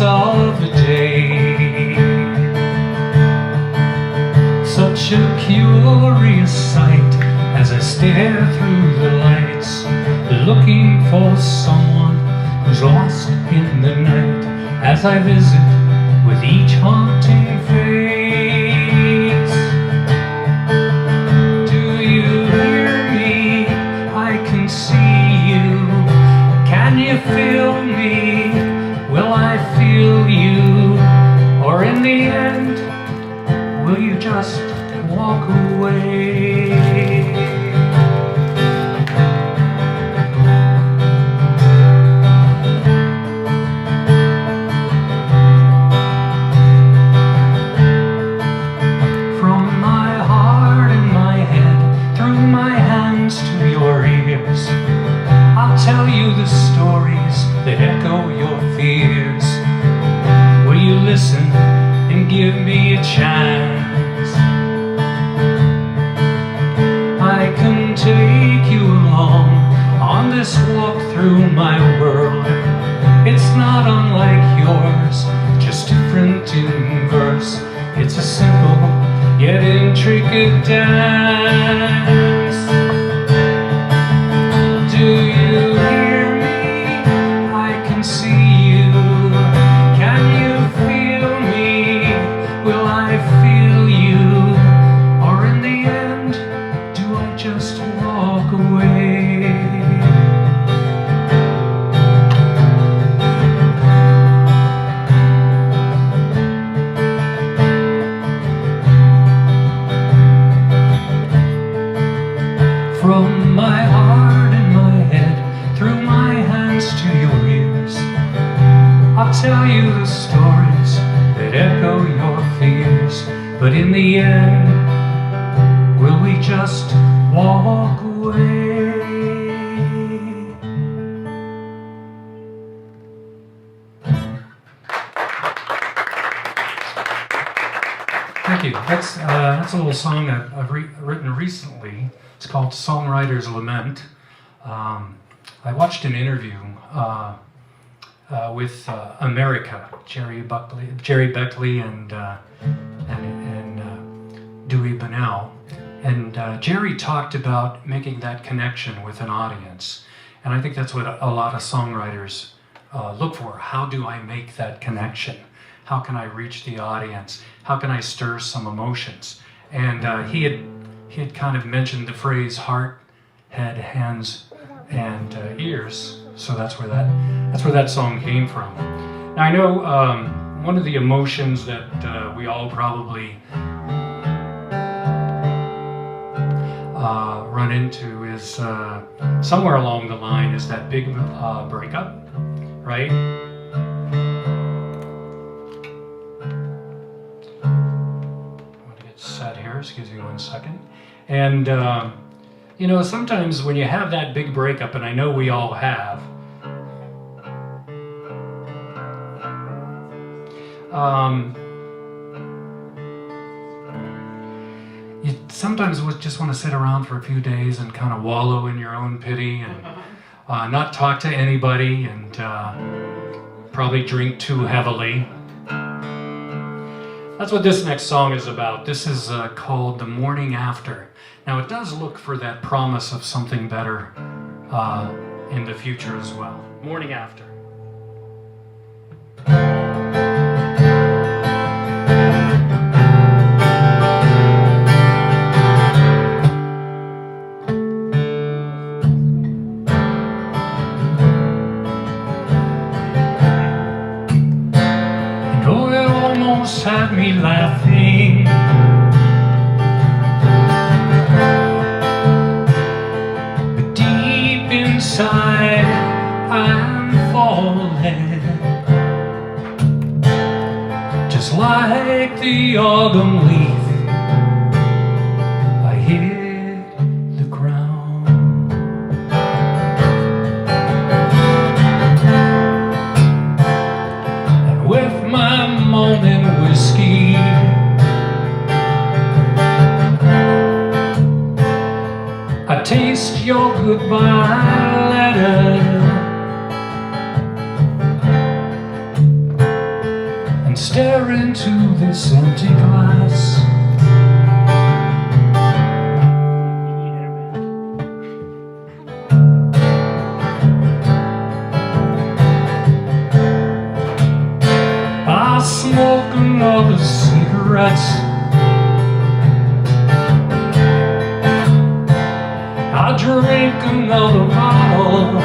of the day. Such a curious sight as I stare through the lights, looking for someone who's lost in the night, as I visit with each haunting face. Do you hear me? I can see you. Can you feel me? Will I feel you? Or in the end, will you just walk away? From my heart and my head, through my hands to your ears, I'll tell you the stories that echo your fears. Will you listen and give me a chance? I can take you along on this walk through my world. It's not unlike yours, just different in verse. It's a simple yet intricate dance. Do you hear me? I can see you. Can you feel me? Will I feel you? Or in the end, do I just walk away? From my heart and my head, through my hands to your ears, I'll tell you the stories that echo your fears. But in the end, will we just walk away? Thank you. That's a little song I've written recently. It's called Songwriter's Lament. I watched an interview with America, Jerry Beckley and Dewey Bunnell. And Jerry talked about making that connection with an audience. And I think that's what a lot of songwriters look for. How do I make that connection? How can I reach the audience? How can I stir some emotions? And he had kind of mentioned the phrase heart, head, hands, and ears. So that's where that song came from. Now I know one of the emotions that we all probably run into is somewhere along the line is that big breakup, right? I want to get set here. Excuse me 1 second. And you know, sometimes when you have that big breakup, and I know we all have, you sometimes just want to sit around for a few days and kind of wallow in your own pity and not talk to anybody and probably drink too heavily. That's what this next song is about. This is called The Morning After. Now it does look for that promise of something better in the future as well. Morning After. And oh, it almost had me laughing. Inside, I'm falling, just like the autumn leaf. I hit the ground, and with my morning whiskey, I taste your goodbye letter. and stare into this empty glass. I smoke another cigarette. I drink another bottle,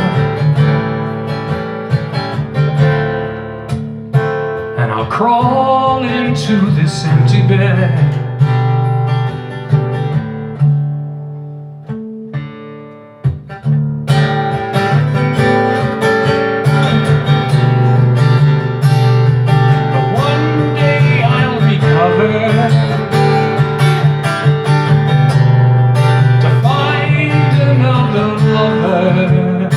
and I'll crawl into this empty bed. But one day I'll recover to find another lover.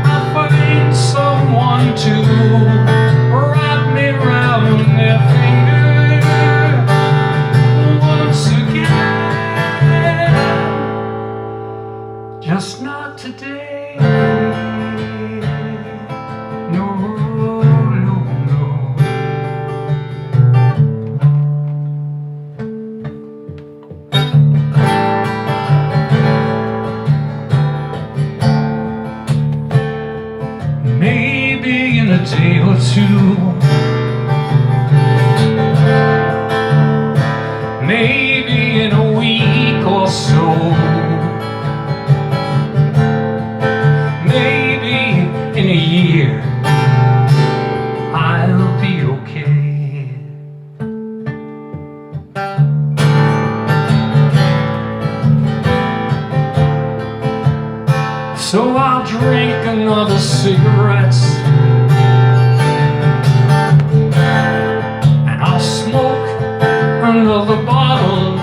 I'll find someone to wrap me round their finger once again. Just not today. No, no, no. Maybe in a day or two, maybe in a week or so, maybe in a year, I'll be okay. So I'll drink another cigarette, and I'll smoke another bottle.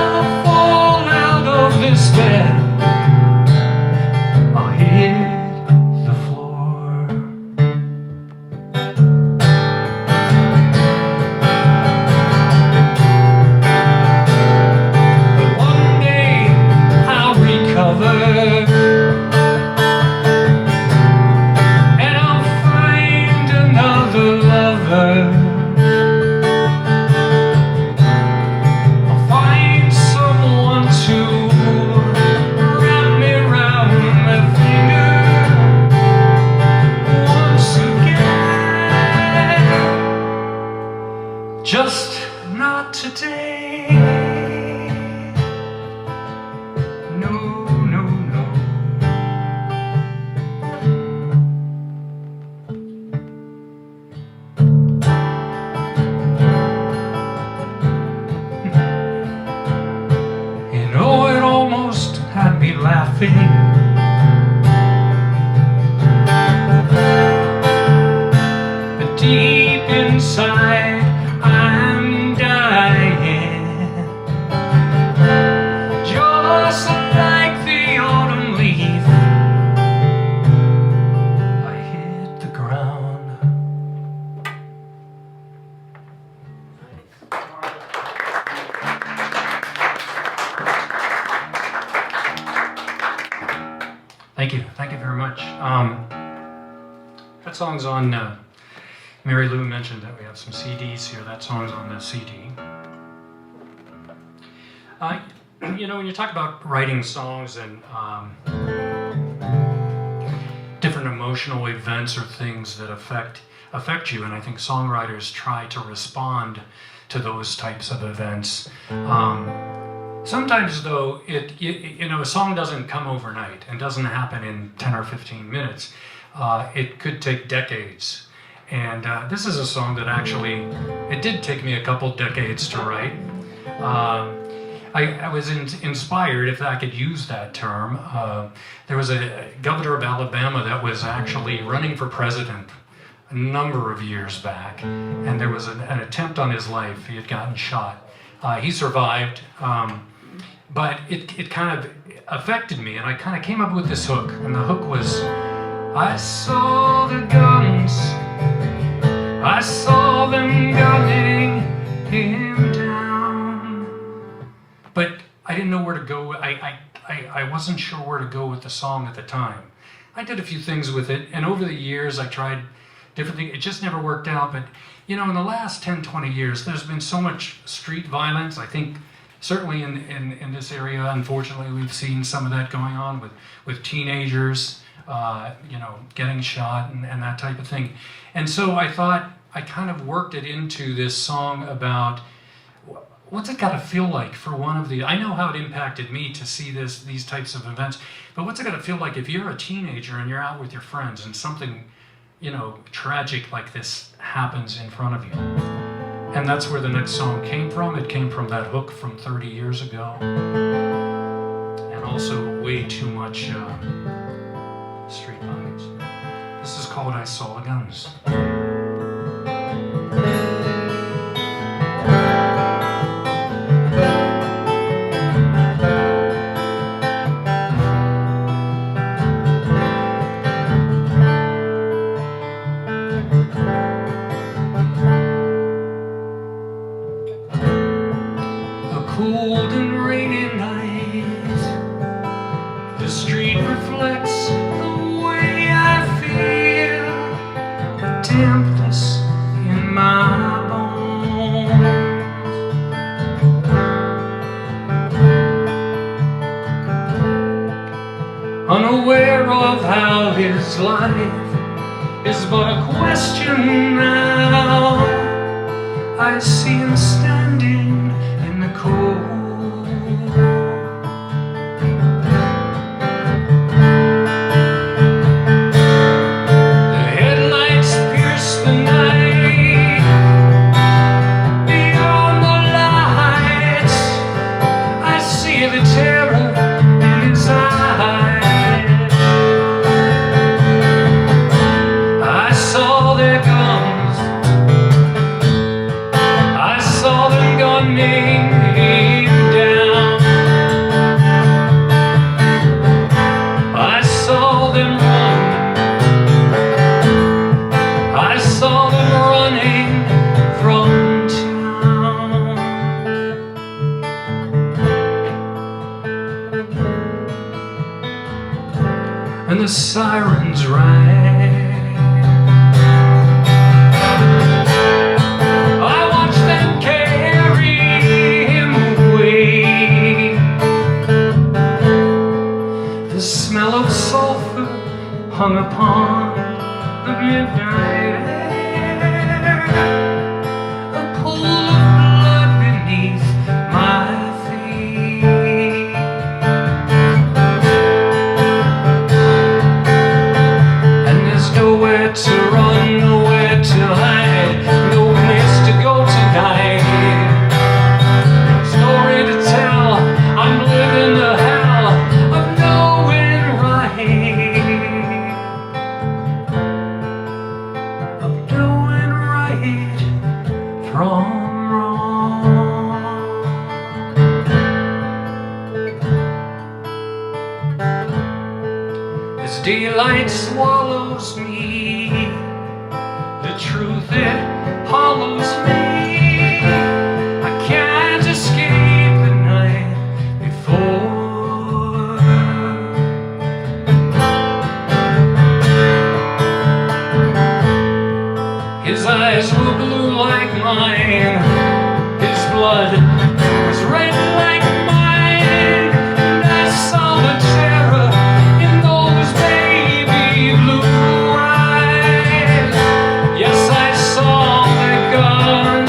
I'll fall out of this bed, I'll hit the floor. But one day I'll recover, and I'll find another lover. I'll find someone to wrap me round the finger once again. Just not today. No, no, no. You know, it almost had me laughing. But deep inside, I'm dying. Just like the autumn leaf, I hit the ground. Thank you very much. That song's on, Mary Lou mentioned that we have some CDs here. That song's on the CD. You know, when you talk about writing songs and different emotional events or things that affect you, and I think songwriters try to respond to those types of events. Sometimes, though, you know, a song doesn't come overnight and doesn't happen in 10 or 15 minutes. It could take decades. And this is a song that actually, it did take me a couple decades to write. I was inspired, if I could use that term. There was a governor of Alabama that was actually running for president a number of years back, and there was an attempt on his life. He had gotten shot. He survived, but it kind of affected me, and I kind of came up with this hook, and the hook was, I saw the guns, I saw them gunning him down, but I didn't know where to go. I I wasn't sure where to go with the song at the time. I did a few things with it, and over the years I tried different things. It just never worked out. But you know, in the last 10, 20 years, there's been so much street violence. I think certainly in this area, unfortunately, we've seen some of that going on with teenagers, you know, getting shot and that type of thing. And so I thought I kind of worked it into this song about what's it got to feel like for one of the, I know how it impacted me to see these types of events, but what's it got to feel like if you're a teenager and you're out with your friends and something, you know, tragic like this happens in front of you. And that's where the next song came from. It came from that hook from 30 years ago. And also way too much street violence. This is called I Saw the Guns. Cold and rainy night, the street reflects the way I feel, the dampness in my bones. Unaware of how his life is but a question now, I see him standing in the cold. The headlights pierce the night. Beyond the lights, I see the terror in his eyes. I saw their guns, I saw them gunning him down. I saw them run, I saw them running from town. And the sirens rang. I watched them carry him away. The smell of sulfur hung upon the midnight air. A pool of blood beneath my feet. And there's nowhere to run, nowhere to hide, no place to go tonight. Story to tell, I'm living the hell of knowing right, of knowing right from wrong. As daylight swallows me, the truth it hollows me. I can't escape the night before. His eyes were blue like mine, his blood was red like mine, and I saw the terror in those baby blue eyes. Yes, I saw the guns,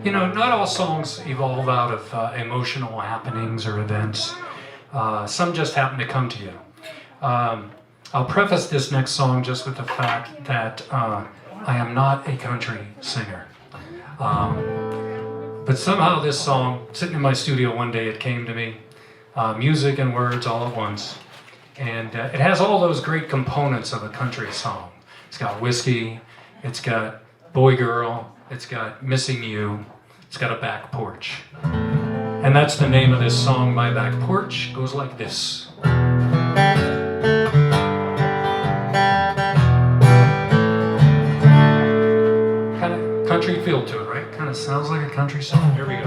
you know, not all songs evolve out of emotional happenings or events. Some just happen to come to you. I'll preface this next song just with the fact that I am not a country singer. But somehow this song, sitting in my studio one day, it came to me. Music and words all at once. And it has all those great components of a country song. It's got whiskey, it's got boy girl, it's got missing you, it's got a back porch. And that's the name of this song, My Back Porch. It goes like this. Kind of country feel to it, right? Kind of sounds like a country song. Here we go.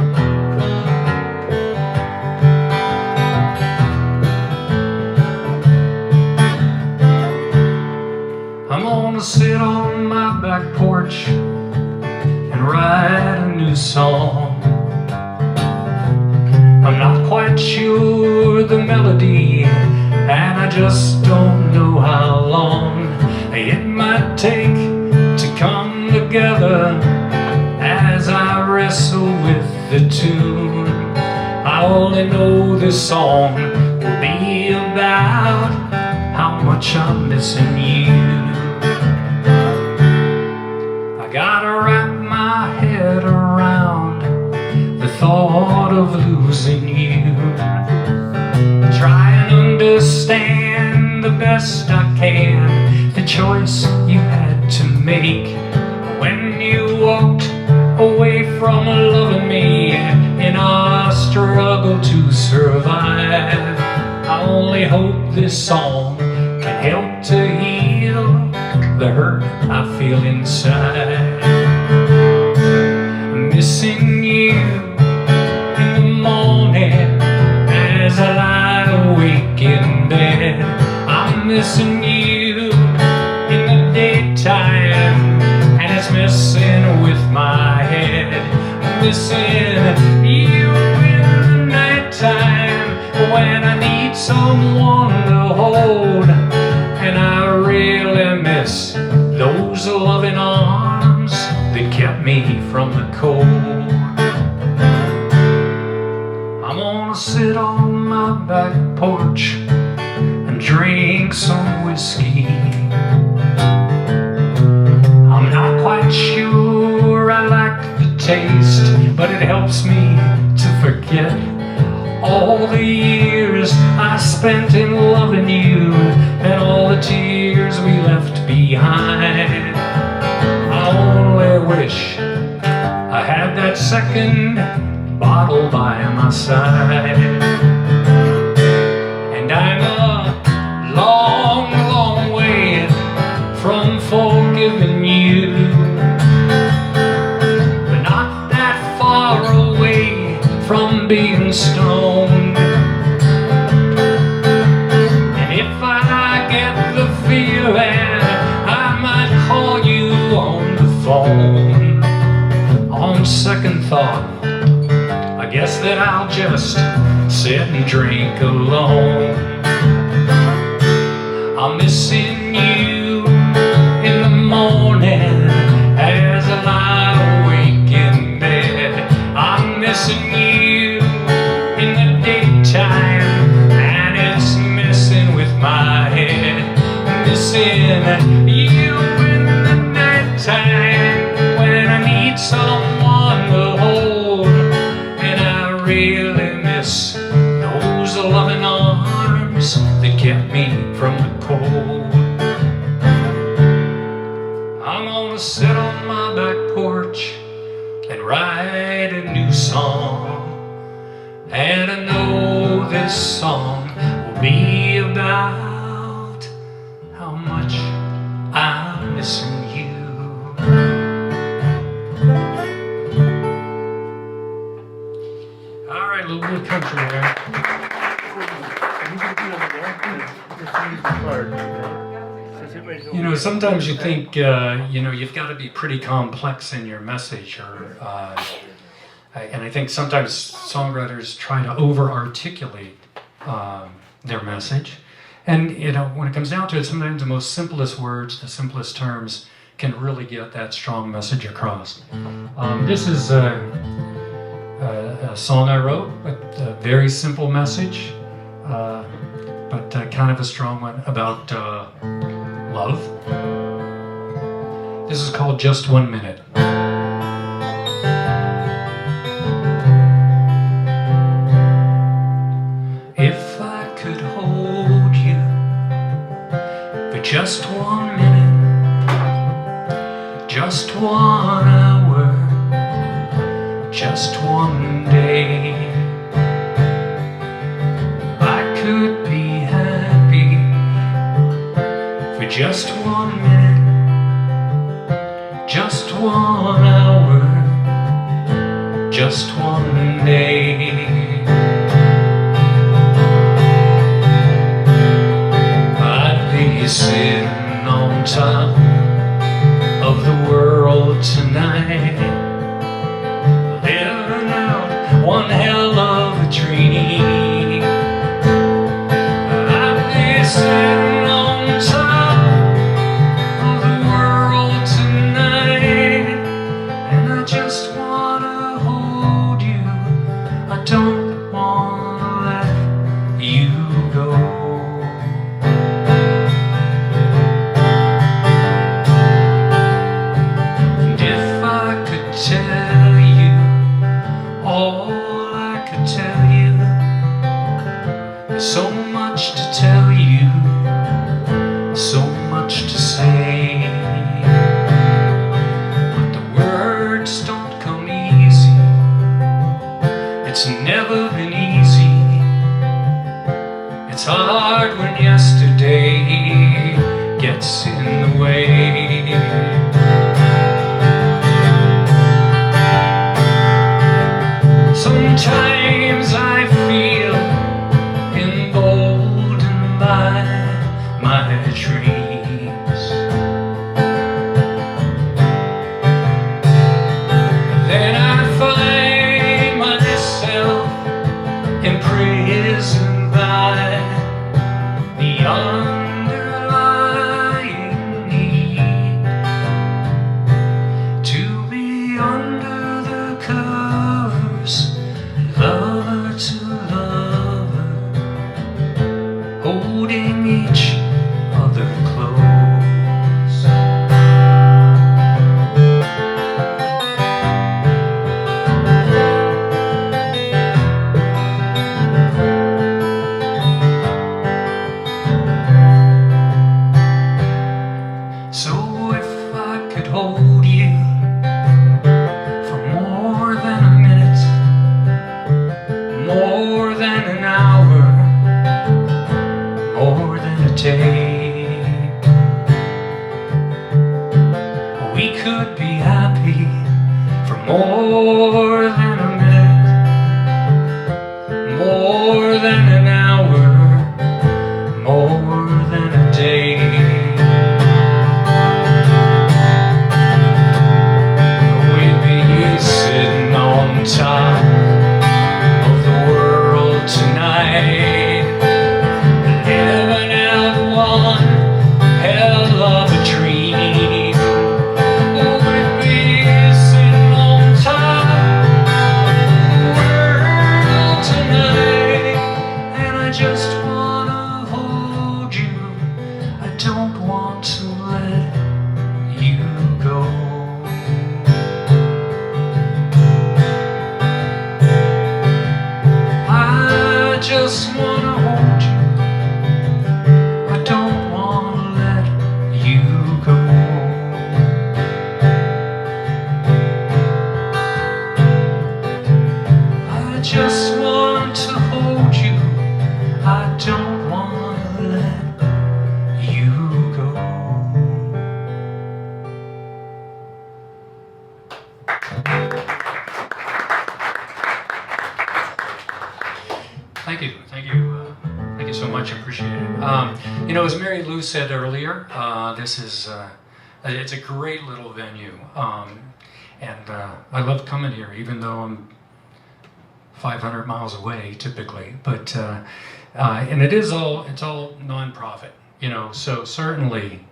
I'm gonna sit on my back porch and write a new song. I'm not quite sure the melody, and I just don't know how long it might take to come together as I wrestle with the tune. I only know this song will be about how much I'm missing you. I gotta wrap my head around the thought of losing you. Try and understand the best I can the choice you had to make when you walked away from loving me in our struggle to survive. I only hope this song can help to heal the hurt I feel inside. Missing you in the morning as I lie awake in bed. I'm missing you in the daytime, and it's messing with my head. I'm missing you in the nighttime when I need someone to hold, and I really miss those loving arms that kept me from the cold. I'm gonna sit on my back porch and drink some whiskey. I'm not quite sure I like the taste, but it helps me to forget all the years I spent in loving you and all the tears we left behind. I only wish I had that second bottle by my side. And I'm a long, long way from forgiving you, but not that far away from being stoned. And if I get the feeling, I might call you on the phone. On second thought, I guess that I'll just sit and drink alone. I'm missing you in the morning as I lie awake in bed. I'm missing you in the daytime, and it's messing with my head. Missing you in the nighttime when I need someone to hold, and I really miss those loving arms that kept me from the cold. I'm gonna sit on my back porch and write a new song, and I know this song will be about how much I'm missing you. All right, a little bit of country there. You know, sometimes you think, you know, you've got to be pretty complex in your message, or, and I think sometimes songwriters try to over-articulate their message. And, you know, when it comes down to it, sometimes the most simplest words, the simplest terms can really get that strong message across. This is a song I wrote, with a very simple message, but kind of a strong one about love. This is called Just 1 Minute. If I could hold you for just 1 minute, just 1 hour, just 1 day, I could be happy for just 1 minute, just 1 hour, just 1 day. I'd be sitting on top of the world tonight, living out one hell of a dream. I'd be sitting on top of the world tonight, and I just wanna hold you. I don't wanna let you go. Tell you all I could tell you. There's so much to tell you, so much to say, but the words don't come easy. It's never been easy. It's hard when yesterday gets in the way. Sometimes I feel emboldened by my dreams. Then I find myself imprisoned by the underlying need to be under the covers, lover to lover, holding each other close. So if I could hold you for more than a minute, more than an hour, more than a day, we could be happy for more than a minute, more than an hour, more than a day. We'd be sitting on top of the world tonight, living out one hell of a dream. We'd be sitting on top of the world tonight, and I just wanna hold you. I don't want to let you go. I just wanna hold you. I don't wanna let you go. I just want to hold you. I don't wanna let you go. Thank you, thank you, thank you so much. I appreciate it. You know, as Mary Lou said earlier, this is it's a great little venue, and I love coming here, even though I'm 500 miles away typically. But and it's all nonprofit, you know. So certainly,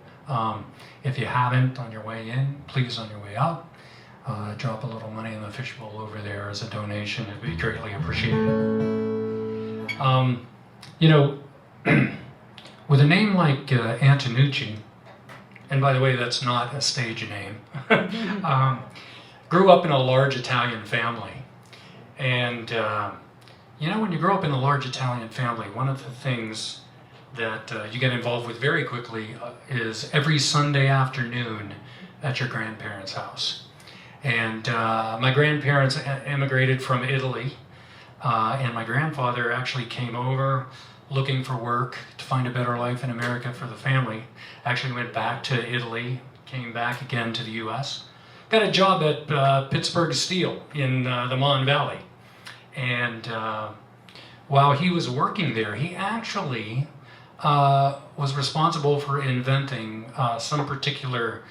if you haven't on your way in, please on your way out, drop a little money in the fishbowl over there as a donation. It'd be greatly appreciated. You know, with a name like Antonucci, and by the way, that's not a stage name, grew up in a large Italian family. And, you know, when you grow up in a large Italian family, one of the things that you get involved with very quickly is every Sunday afternoon at your grandparents' house. And my grandparents emigrated from Italy, and my grandfather actually came over looking for work to find a better life in America for the family. Actually went back to Italy, came back again to the US, got a job at Pittsburgh Steel in the Mon Valley. And while he was working there, he actually was responsible for inventing some particular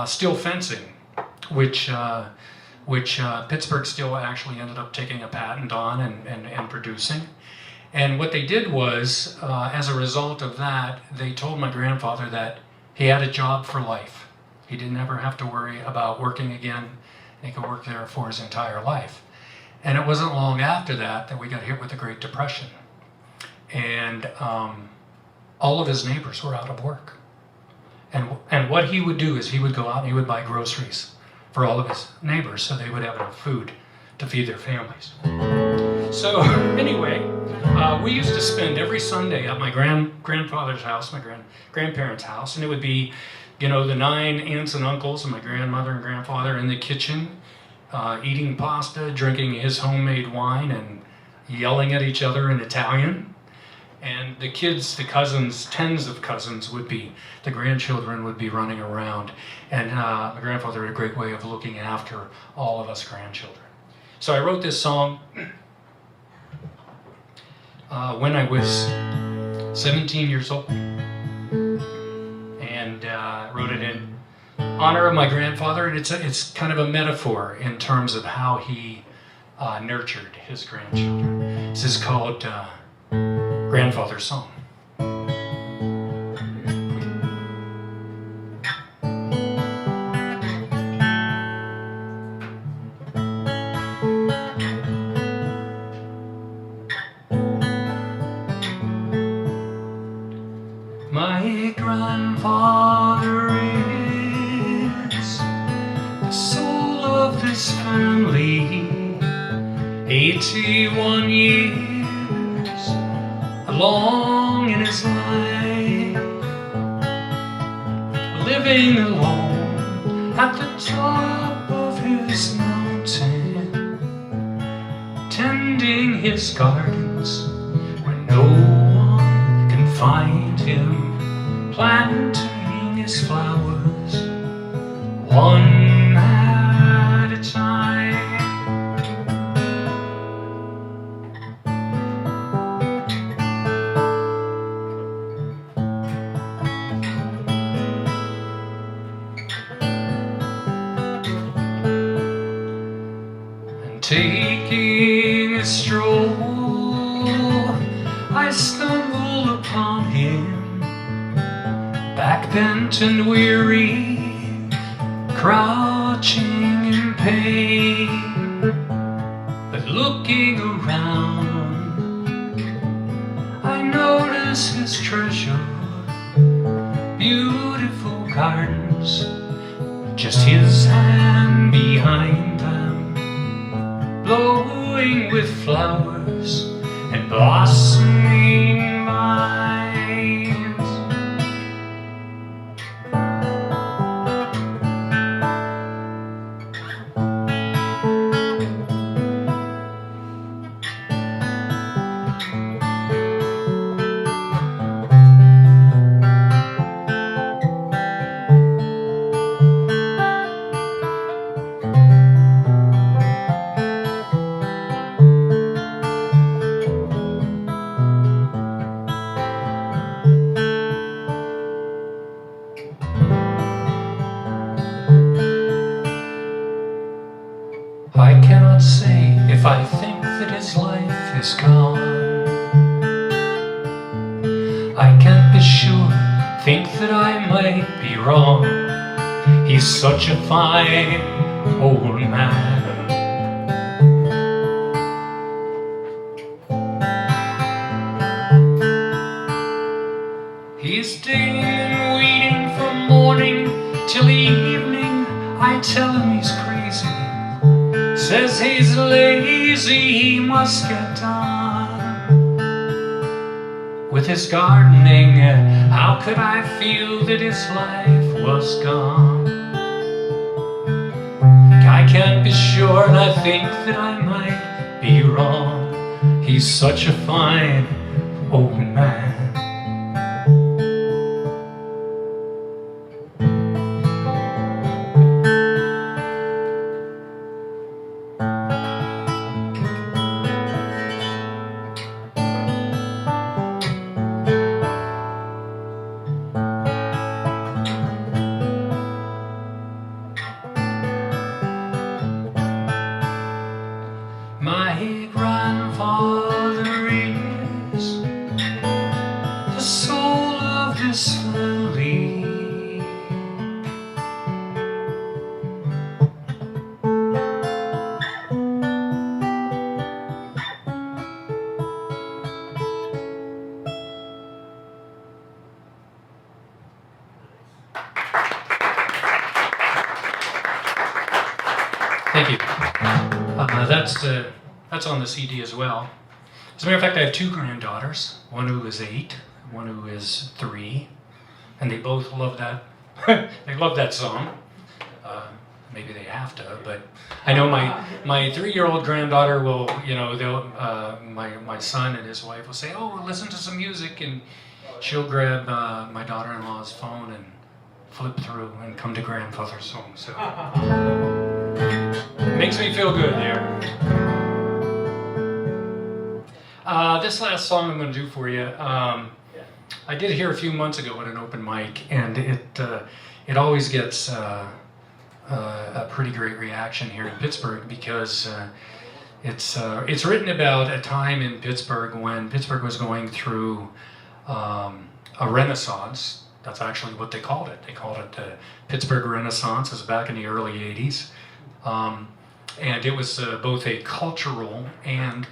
steel fencing, which Pittsburgh Steel actually ended up taking a patent on and producing. And what they did was, as a result of that, they told my grandfather that he had a job for life. He didn't ever have to worry about working again. He could work there for his entire life. And it wasn't long after that we got hit with the Great Depression. And all of his neighbors were out of work. And what he would do is he would go out and he would buy groceries for all of his neighbors so they would have enough food to feed their families. So anyway, we used to spend every Sunday at my grandfather's house, my grandparents' house, and it would be, you know, the 9 aunts and uncles and my grandmother and grandfather in the kitchen, eating pasta, drinking his homemade wine, and yelling at each other in Italian. And the kids, the cousins, tens of cousins the grandchildren would be running around. And my grandfather had a great way of looking after all of us grandchildren. So I wrote this song when I was 17 years old. And wrote it in honor of my grandfather. And it's kind of a metaphor in terms of how he nurtured his grandchildren. This is called Grandfather's Song. My grandfather is the soul of this family, 81 years along in his life, living alone at the top of his mountain, tending his gardens where no one can find him, planting his flowers one at a time. And taking a stroll, I stumble upon him, back bent and weary, crouching in pain. But looking around, I notice his treasure, beautiful gardens, just his hand behind them, blowing with flowers and blossoming vines. I cannot say if I think that his life is gone. I can't be sure, think that I might be wrong. He's such a fine old man. He's staying, waiting from morning till evening. I tell him he's crazy. Says he's lazy, he must get done with his gardening. How could I feel that his life was gone? I can't be sure, and I think that I might be wrong. He's such a fine old man. My grandfather is the soul of this family. Thank you. That's on the CD as well. As a matter of fact, I have two granddaughters, one who is 8, one who is 3, and they both love that. They love that song. Maybe they have to, but I know my 3-year-old granddaughter will, you know, my son and his wife will say, "Oh, we'll listen to some music," and she'll grab my daughter-in-law's phone and flip through and come to grandfather's song. So makes me feel good there. This last song I'm going to do for you, I did hear a few months ago at an open mic, and it always gets a pretty great reaction here in Pittsburgh because it's written about a time in Pittsburgh when Pittsburgh was going through a renaissance. That's actually what they called it. They called it the Pittsburgh Renaissance. It was back in the early 80s. And it was both a cultural and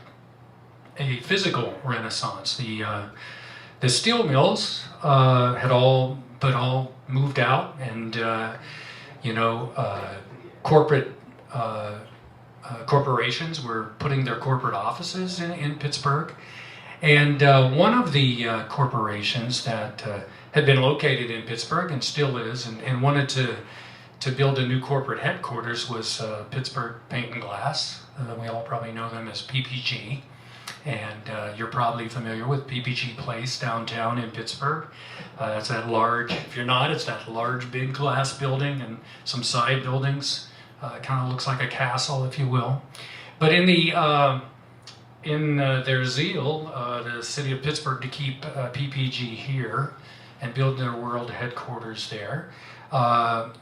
a physical renaissance. The steel mills had all moved out, and corporations were putting their corporate offices in Pittsburgh. And one of the corporations that had been located in Pittsburgh and still is, and wanted to build a new corporate headquarters was Pittsburgh Paint and Glass. We all probably know them as PPG. And you're probably familiar with PPG Place downtown in Pittsburgh. That's that large, if you're not, it's that large big glass building and some side buildings. Kind of looks like a castle, if you will. But in their zeal, the city of Pittsburgh, to keep PPG here and build their world headquarters there,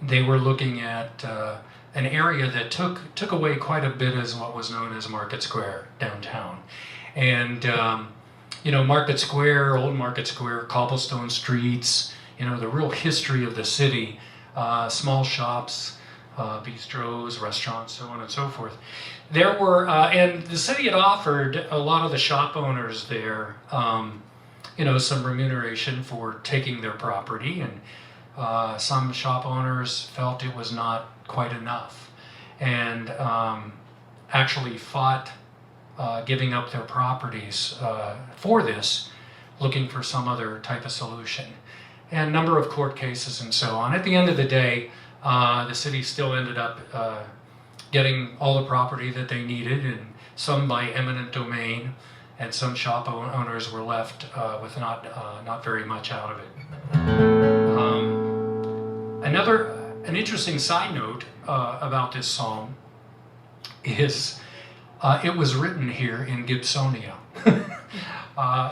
they were looking at an area that took away quite a bit as what was known as Market Square downtown. And Market Square, old Market Square, cobblestone streets, the real history of the city, small shops, bistros, restaurants, so on and so forth. There were, and the city had offered a lot of the shop owners there, some remuneration for taking their property, and some shop owners felt it was not quite enough, and actually fought giving up their properties for this, looking for some other type of solution. And a number of court cases and so on. At the end of the day, the city still ended up getting all the property that they needed, and some by eminent domain, and some shop owners were left with not very much out of it. An interesting side note about this song is it was written here in Gibsonia.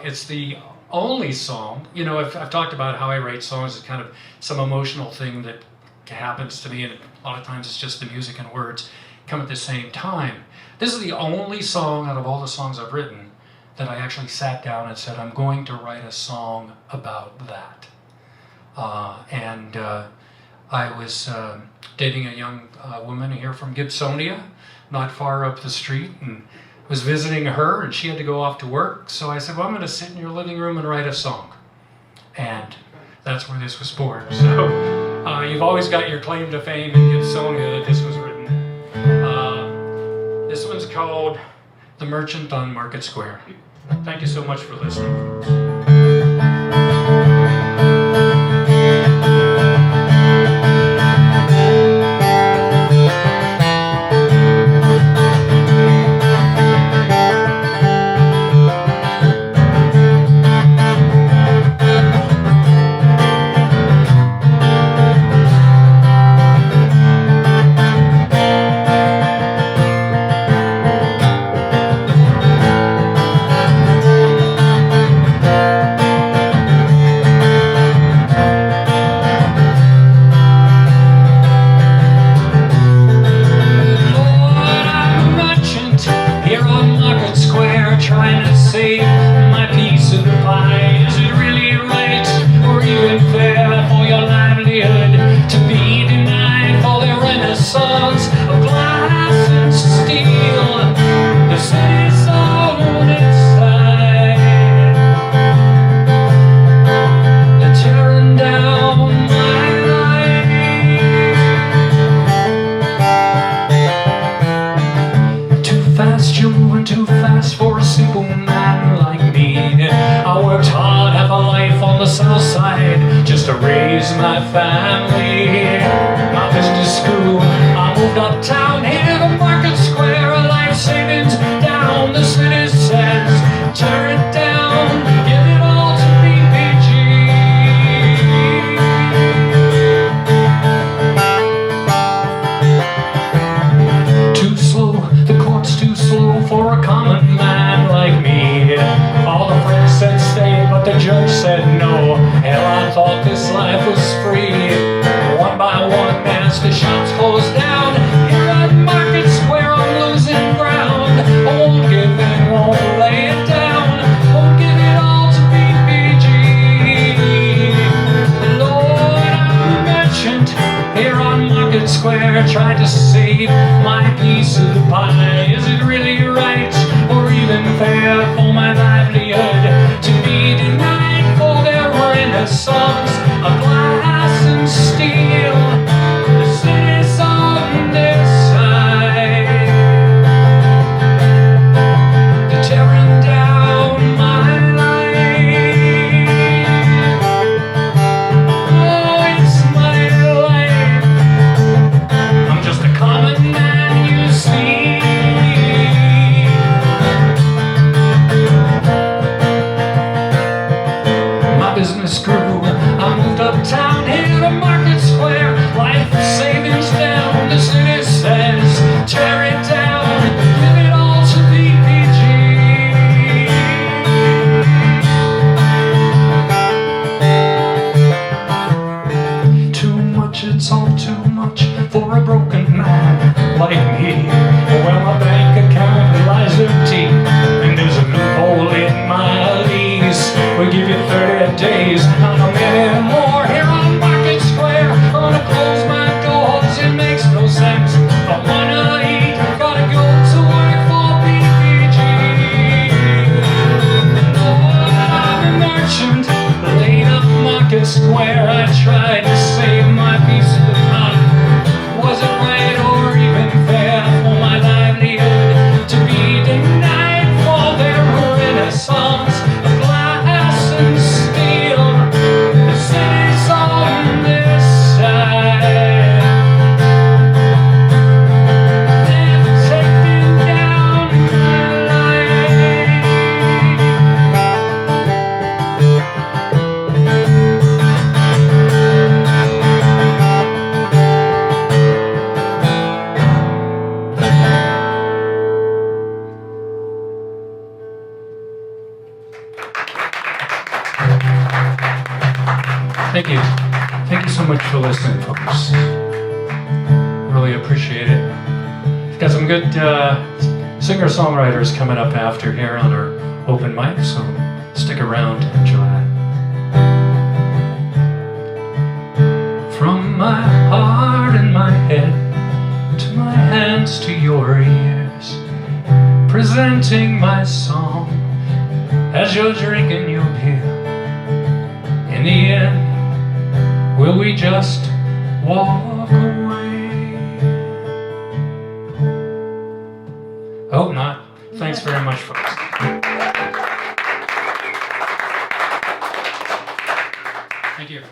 It's the only song, I've talked about how I write songs as kind of some emotional thing that happens to me, and a lot of times it's just the music and words come at the same time. This is the only song out of all the songs I've written that I actually sat down and said, I'm going to write a song about that. I was dating a young woman here from Gibsonia, not far up the street, and was visiting her, and she had to go off to work. So I said, well, I'm going to sit in your living room and write a song. And that's where this was born. So you've always got your claim to fame in Gibsonia that this was written. This one's called The Merchant on Market Square. Thank you so much for listening. You're moving too fast for a simple man like me. I worked hard, have a life on the south side just to raise my family. My business grew, I moved uptown here to Market Square. A life savings down, the city says tear it down, give it all to BPG. Too slow, the court's too slow for a common man like me. All the friends said stay, but the judge said no. Hell, I thought this life was free. One by one, as the shops closed down, here at Market Square, I'm losing ground. I won't give in, won't lay it down, won't give it all to BPG. Lord, I'm a merchant here on Market Square, trying to save my piece of the pie. Is it really right or even fair for my livelihood to be denied for their renaissance of glass and steel? The city's on their side, they're tearing down my life. Oh, it's my life. I'm just a common man, you see. My business grew, I moved uptown here to Market Square. Life savings down, the city says tear it down, give it all to BPG. Too much, it's all too much for a broken man like me. Well, my bank account lies empty, and there's a loophole in my lease. We give you 30 days, not a minute more. Here on Market Square, gonna close my doors, it makes no sense. I wanna eat, gotta go to work for BPG. Lord, I'm a merchant, laid up Market Square. I tried to save my piece of the pie. Was it right or even fair for my livelihood to be denied for their renaissance of glass and steel? The city's on their side, they've taken down my life. Thank you. Thank you so much for listening, folks. Really appreciate it. We've got some good singer-songwriters coming up after here on our open mic, so stick around and enjoy that. From my dance to your ears, presenting my song as you're drinking your beer. In the end, will we just walk away? Hope not. Thanks very much, folks. Thank you.